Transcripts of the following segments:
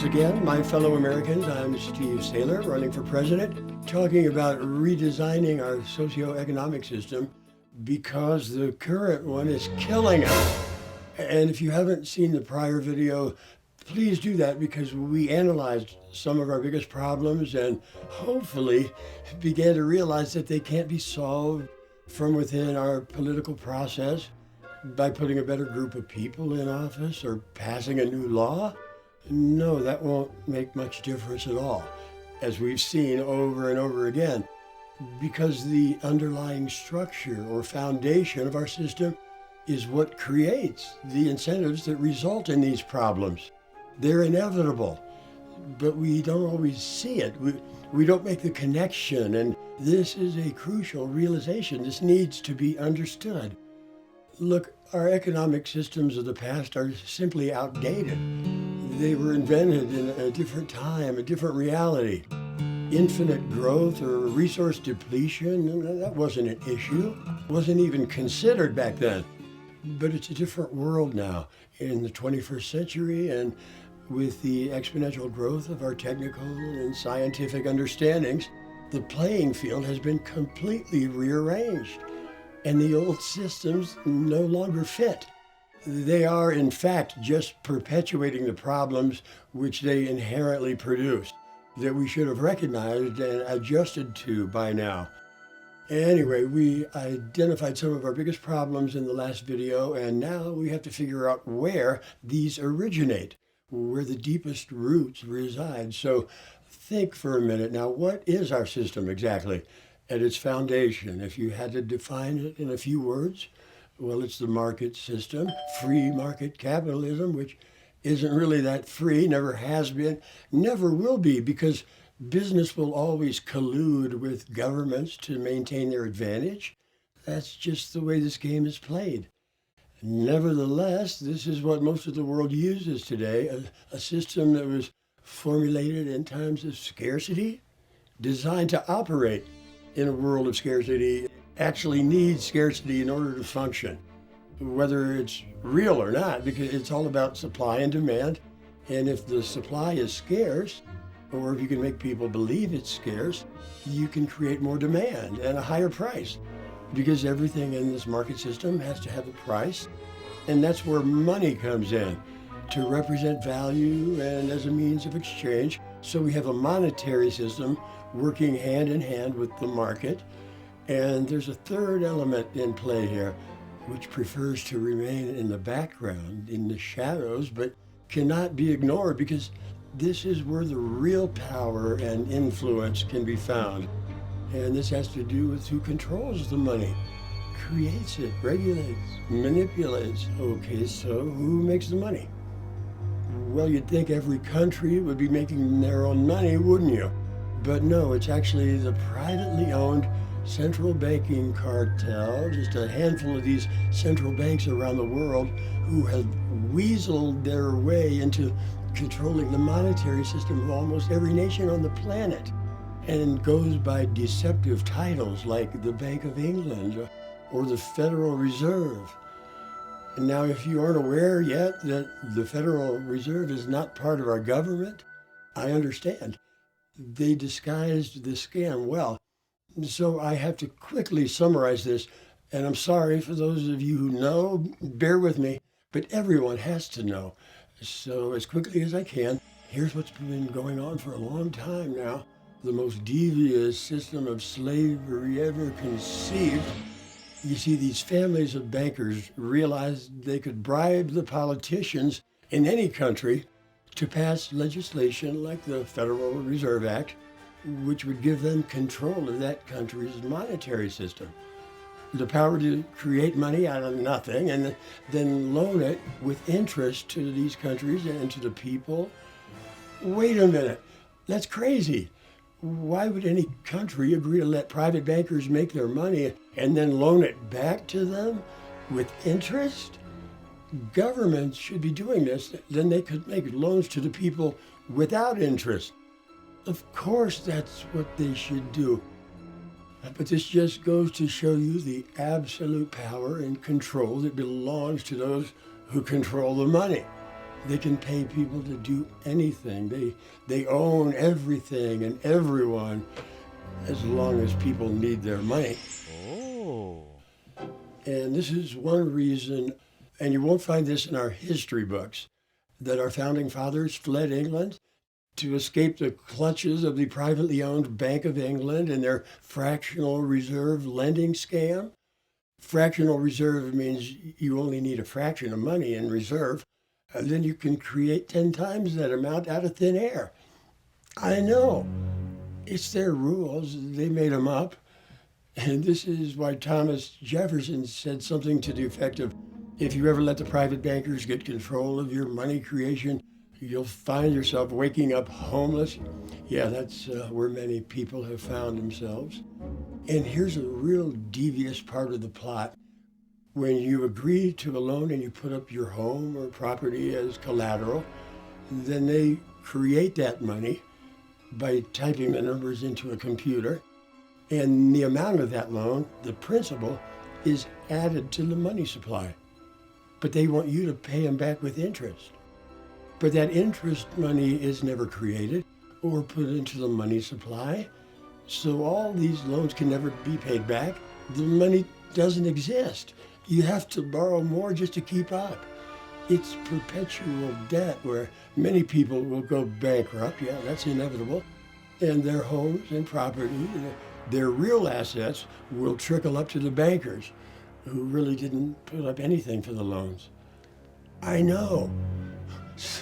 once again, my fellow Americans. I'm Steve Saylor, running for president, talking about redesigning our socioeconomic system because the current one is killing us. And if you haven't seen the prior video, please do that because we analyzed some of our biggest problems and hopefully began to realize that they can't be solved from within our political process by putting a better group of people in office or passing a new law. No, that won't make much difference at all, as we've seen over and over again, because the underlying structure or foundation of our system is what creates the incentives that result in these problems. They're inevitable, but we don't always see it. We don't make the connection, and this is a crucial realization. This needs to be understood. Look, our economic systems of the past are simply outdated. They were invented in a different time, a different reality. Infinite growth or resource depletion, that wasn't an issue. It wasn't even considered back then. But it's a different world now in the 21st century, and with the exponential growth of our technical and scientific understandings, the playing field has been completely rearranged, and the old systems no longer fit. They are, in fact, just perpetuating the problems which they inherently produce, that we should have recognized and adjusted to by now. Anyway, we identified some of our biggest problems in the last video, and now we have to figure out where these originate, where the deepest roots reside. So think for a minute now, what is our system exactly at its foundation? If you had to define it in a few words, well, it's the market system, free market capitalism, which isn't really that free, never has been, never will be, because business will always collude with governments to maintain their advantage. That's just the way this game is played. Nevertheless, this is what most of the world uses today, a system that was formulated in times of scarcity, designed to operate in a world of scarcity, actually needs scarcity in order to function, whether it's real or not, because it's all about supply and demand. And if the supply is scarce, or if you can make people believe it's scarce, you can create more demand and a higher price, because everything in this market system has to have a price. And that's where money comes in, to represent value and as a means of exchange. So we have a monetary system working hand in hand with the market. And there's a third element in play here, which prefers to remain in the background, in the shadows, but cannot be ignored, because this is where the real power and influence can be found. And this has to do with who controls the money, creates it, regulates, manipulates. Okay, so who makes the money? Well, you'd think every country would be making their own money, wouldn't you? But no, it's actually the privately owned central banking cartel, just a handful of these central banks around the world who have weaseled their way into controlling the monetary system of almost every nation on the planet, and goes by deceptive titles like the Bank of England or the Federal Reserve. And now, if you aren't aware yet that the Federal Reserve is not part of our government, I understand. They disguised the scam well. So I have to quickly summarize this, and I'm sorry for those of you who know, bear with me, but everyone has to know. So as quickly as I can, here's what's been going on for a long time now. The most devious system of slavery ever conceived. You see, these families of bankers realized they could bribe the politicians in any country to pass legislation like the Federal Reserve Act, which would give them control of that country's monetary system. The power to create money out of nothing and then loan it with interest to these countries and to the people. Wait a minute, that's crazy. Why would any country agree to let private bankers make their money and then loan it back to them with interest? Governments should be doing this, then they could make loans to the people without interest. Of course, that's what they should do. But this just goes to show you the absolute power and control that belongs to those who control the money. They can pay people to do anything. They own everything and everyone as long as people need their money. Oh. And this is one reason, and you won't find this in our history books, that our founding fathers fled England to escape the clutches of the privately owned Bank of England and their fractional reserve lending scam. Fractional reserve means you only need a fraction of money in reserve, and then you can create 10 times that amount out of thin air. I know. It's their rules. They made them up. And this is why Thomas Jefferson said something to the effect of, if you ever let the private bankers get control of your money creation, you'll find yourself waking up homeless. Yeah, that's where many people have found themselves. And here's a real devious part of the plot. When you agree to a loan and you put up your home or property as collateral, then they create that money by typing the numbers into a computer. And the amount of that loan, the principal, is added to the money supply. But they want you to pay them back with interest. But that interest money is never created or put into the money supply. So all these loans can never be paid back. The money doesn't exist. You have to borrow more just to keep up. It's perpetual debt where many people will go bankrupt. Yeah, that's inevitable. And their homes and property, their real assets, will trickle up to the bankers who really didn't put up anything for the loans. I know.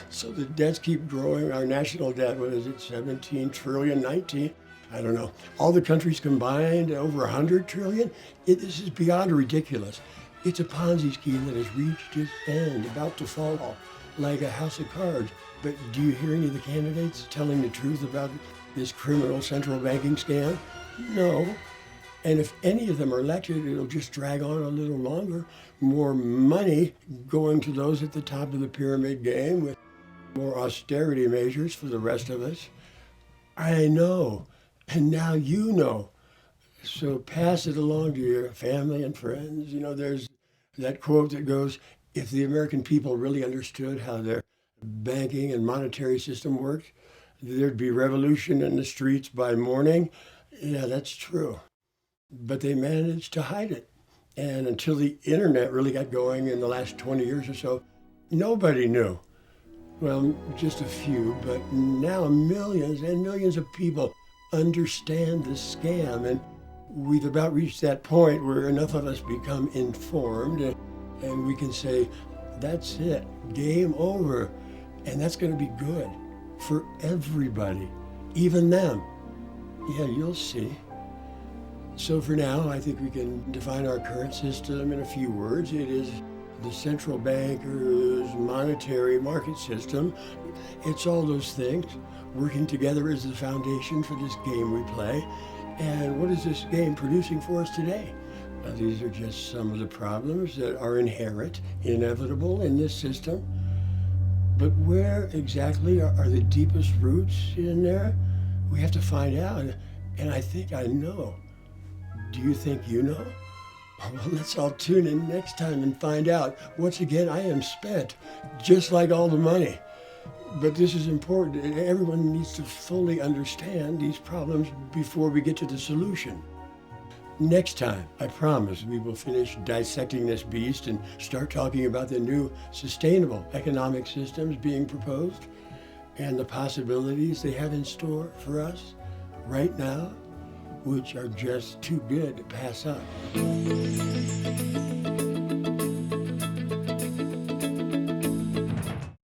So the debts keep growing. Our national debt, what is it, 17 trillion, 19? I don't know. All the countries combined, over 100 trillion? This is beyond ridiculous. It's a Ponzi scheme that has reached its end, about to fall, like a house of cards. But do you hear any of the candidates telling the truth about this criminal central banking scam? No. And if any of them are elected, it'll just drag on a little longer. More money going to those at the top of the pyramid game with more austerity measures for the rest of us. I know. And now you know. So pass it along to your family and friends. You know, there's that quote that goes, if the American people really understood how their banking and monetary system worked, there'd be revolution in the streets by morning. Yeah, that's true. But they managed to hide it. And until the internet really got going in the last 20 years or so, nobody knew. Well, just a few, but now millions and millions of people understand the scam. And we've about reached that point where enough of us become informed and we can say, that's it, game over. And that's going to be good for everybody, even them. Yeah, you'll see. So for now, I think we can define our current system in a few words. It is the central banker's monetary market system. It's all those things working together as the foundation for this game we play. And what is this game producing for us today? These are just some of the problems that are inherent, inevitable in this system. But where exactly are the deepest roots in there? We have to find out, and I think I know. Do you think you know? Well, let's all tune in next time and find out. Once again, I am spent, just like all the money. But this is important. Everyone needs to fully understand these problems before we get to the solution. Next time, I promise, we will finish dissecting this beast and start talking about the new sustainable economic systems being proposed and the possibilities they have in store for us right now, which are just too good to pass up.